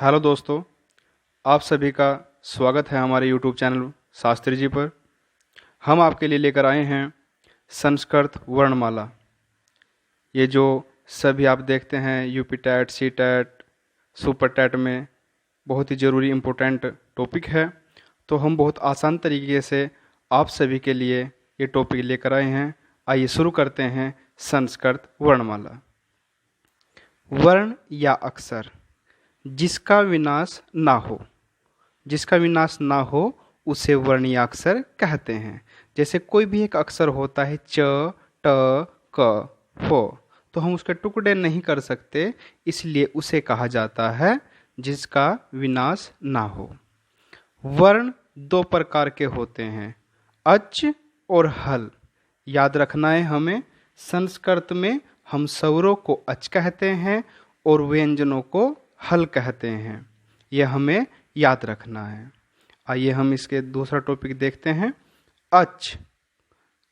Hello दोस्तों, आप सभी का स्वागत है हमारे यूट्यूब चैनल शास्त्री जी पर। हम आपके लिए लेकर आए हैं संस्कृत वर्णमाला। ये जो सभी आप देखते हैं UP TET, C TET, super TET में बहुत ही ज़रूरी इम्पोर्टेंट टॉपिक है, तो हम बहुत आसान तरीके से आप सभी के लिए ये टॉपिक लेकर आए हैं। आइए शुरू करते हैं संस्कृत वर्णमाला। वर्ण या अक्षर जिसका विनाश ना हो, जिसका विनाश ना हो उसे वर्ण या अक्षर कहते हैं। जैसे कोई भी एक अक्षर होता है च, ट, क, फ, तो हम उसके टुकड़े नहीं कर सकते, इसलिए उसे कहा जाता है जिसका विनाश ना हो। वर्ण दो प्रकार के होते हैं, अच और हल। याद रखना है हमें। संस्कृत में हम स्वरों को अच कहते हैं और व्यंजनों को हल कहते हैं, यह हमें याद रखना है। आइए हम इसके दूसरा टॉपिक देखते हैं। अच,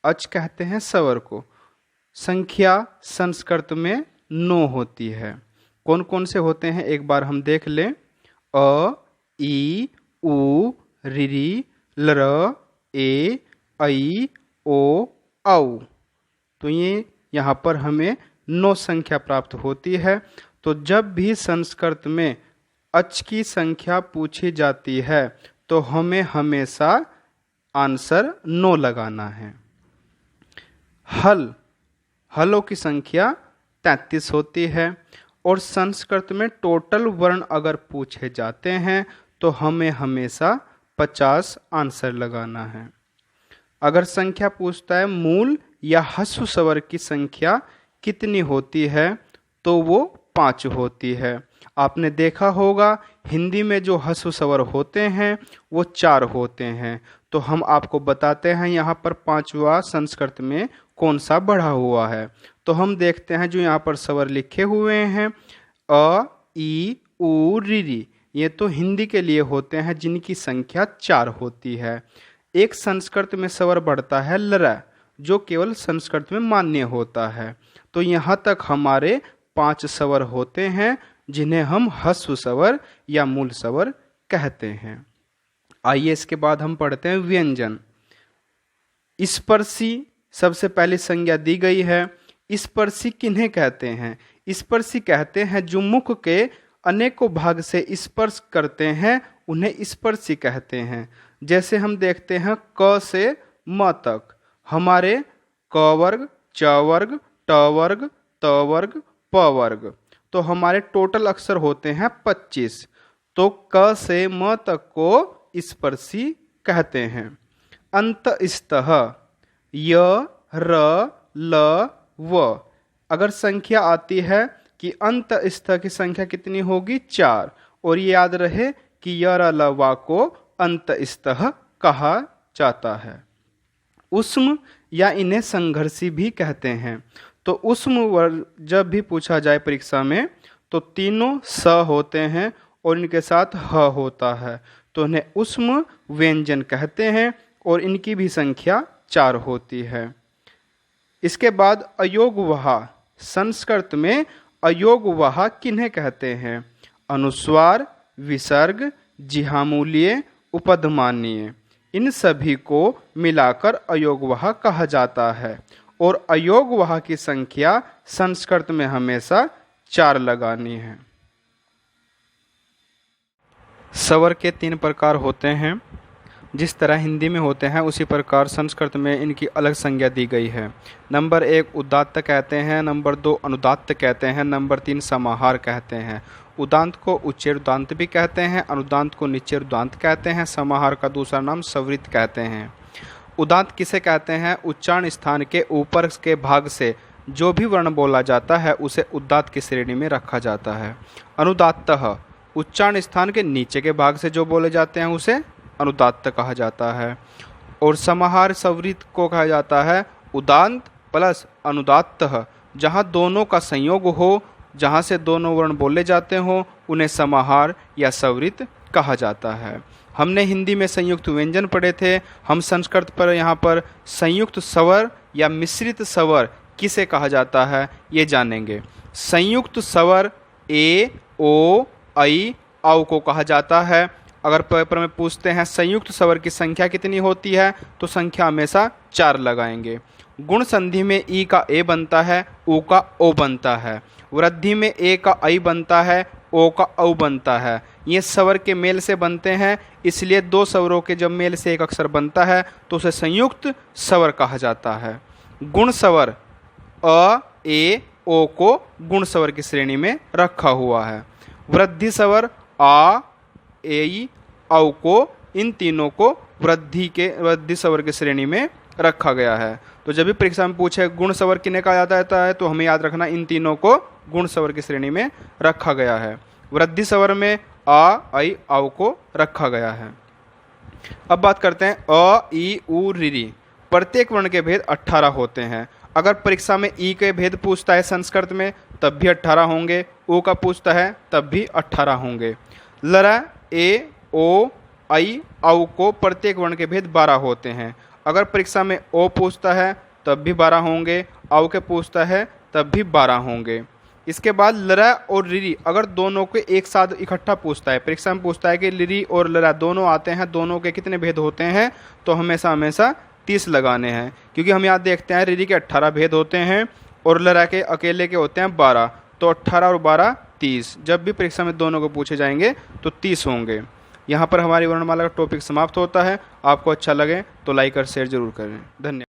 अच कहते हैं स्वर को। संख्या संस्कृत में 9 होती है। कौन कौन से होते हैं एक बार हम देख लें। अ, ई, उ, ऋ, लृ, ए, ऐ, ओ, औ। तो ये यहाँ पर हमें 9 संख्या प्राप्त होती है। तो जब भी संस्कृत में अच की संख्या पूछी जाती है तो हमें हमेशा आंसर 9 लगाना है। हल, हलों की संख्या 33 होती है और संस्कृत में टोटल वर्ण अगर पूछे जाते हैं तो हमें हमेशा 50 आंसर लगाना है। अगर संख्या पूछता है मूल या ह्रस्व स्वर की संख्या कितनी होती है तो वो 5 होती है। आपने देखा होगा हिंदी में जो ह्रस्व स्वर होते हैं वो 4 होते हैं। तो हम आपको बताते हैं यहाँ पर 5वां संस्कृत में कौन सा बढ़ा हुआ है। तो हम देखते हैं जो यहाँ पर स्वर लिखे हुए हैं अ, ई, उ, ऋ, ये तो हिंदी के लिए होते हैं जिनकी संख्या 4 होती है। एक संस्कृत में स्वर बढ़ता है लृ, जो केवल संस्कृत में मान्य होता है। तो यहाँ तक हमारे 5 स्वर होते हैं जिन्हें हम ह्रस्व स्वर या मूल स्वर कहते हैं। आइए इसके बाद हम पढ़ते हैं व्यंजन। स्पर्शी सबसे पहली संज्ञा दी गई है। स्पर्शी किन्हें कहते हैं? स्पर्शी कहते हैं जो मुख के अनेकों भाग से स्पर्श करते हैं, उन्हें स्पर्शी कहते हैं। जैसे हम देखते हैं क से म तक हमारे क वर्ग, च वर्ग, ट वर्ग, त वर्ग, प वर्ग, तो हमारे टोटल अक्षर होते हैं 25। तो क से म तक को स्पर्शी कहते हैं। अंतस्थः य, र, ल, व। अगर संख्या आती है कि अंतस्थ की संख्या कितनी होगी 4, और ये याद रहे कि य, र, ल, व को अंतस्थः कहा जाता है। उष्म या इन्हें संघर्षी भी कहते हैं। तो उष्म वर्ग जब भी पूछा जाए परीक्षा में तो तीनों स होते हैं और इनके साथ ह होता है, तो इन्हें उष्म व्यंजन कहते हैं और इनकी भी संख्या 4 होती है। इसके बाद अयोगवहा। संस्कृत में अयोगवहा किन्हें कहते हैं? अनुस्वार, विसर्ग, जिह्वामूलीय, उपधमानीय, इन सभी को मिलाकर अयोगवहा कहा जाता है। और अयोगवहा की संख्या संस्कृत में हमेशा 4 लगानी है। स्वर के 3 प्रकार होते हैं। जिस तरह हिंदी में होते हैं उसी प्रकार संस्कृत में इनकी अलग संज्ञा दी गई है। नंबर 1 उदात्त कहते हैं, नंबर 2 अनुदात्त कहते हैं, नंबर 3 समाहार कहते हैं। उदांत को उच्चैरुदांत भी कहते हैं, अनुदांत को निच्चैरुदांत कहते हैं, समाहार का दूसरा नाम स्वरित कहते हैं। उदांत किसे कहते हैं? उच्चारण स्थान के ऊपर के भाग से जो भी वर्ण बोला जाता है उसे उदात्त की श्रेणी में रखा जाता है। अनुदात्तः उच्चारण स्थान के नीचे के भाग से जो बोले जाते हैं उसे अनुदात्त कहा जाता है। और समाहार स्वरित को कहा जाता है उदांत प्लस अनुदात्तः, जहाँ दोनों का संयोग हो, जहाँ से दोनों वर्ण बोले जाते हो उन्हें समाहार या स्वरित कहा जाता है। हमने हिंदी में संयुक्त व्यंजन पढ़े थे, हम संस्कृत पर यहाँ पर संयुक्त स्वर या मिश्रित स्वर किसे कहा जाता है ये जानेंगे। संयुक्त स्वर ए, ओ, ऐ, औ को कहा जाता है। अगर पेपर में पूछते हैं संयुक्त स्वर की संख्या कितनी होती है, तो संख्या हमेशा 4 लगाएंगे। गुण संधि में ई का ए बनता है, ऊ का ओ बनता है। वृद्धि में ए का आई बनता है, ओ का औ बनता है। ये स्वर के मेल से बनते हैं, इसलिए दो स्वरों के जब मेल से एक अक्षर बनता है तो उसे संयुक्त स्वर कहा जाता है। गुण स्वर अ, ए, ओ को गुण स्वर की श्रेणी में रखा हुआ है। वृद्धि स्वर आ, ए, औ को, इन तीनों को वृद्धि स्वर की श्रेणी में रखा गया है। तो जब भी परीक्षा में पूछे गुण स्वर किन्हें कहा जाता है, तो हमें याद रखना इन तीनों को गुण स्वर की श्रेणी में रखा गया है। वृद्धि स्वर में आ, आई, औ को रखा गया है। अब बात करते हैं अ, ई, उ, ऋ। प्रत्येक वर्ण के भेद 18 होते हैं। अगर परीक्षा में ई के भेद पूछता है संस्कृत में, तब भी 18 होंगे। ऊ का पूछता है तब भी 18 होंगे। लरा, ए, ओ, आई, औ को प्रत्येक वर्ण के भेद 12 होते हैं। अगर परीक्षा में ओ पूछता है तब भी 12 होंगे, औ के पूछता है तब भी 12 होंगे। इसके बाद लरा और रिरी, अगर दोनों को एक साथ इकट्ठा पूछता है, परीक्षा में पूछता है कि लिरी और लरा दोनों आते हैं, दोनों के कितने भेद होते हैं, तो हमेशा 30 लगाने हैं। क्योंकि हम यहाँ देखते हैं रिरी के 18 भेद होते हैं और लरा के अकेले के होते हैं 12, तो 18 और 12 30। जब भी परीक्षा में दोनों को पूछे जाएंगे तो 30 होंगे। यहाँ पर हमारी वर्णमाला का टॉपिक समाप्त होता है। आपको अच्छा लगे तो लाइक और शेयर जरूर करें। धन्यवाद।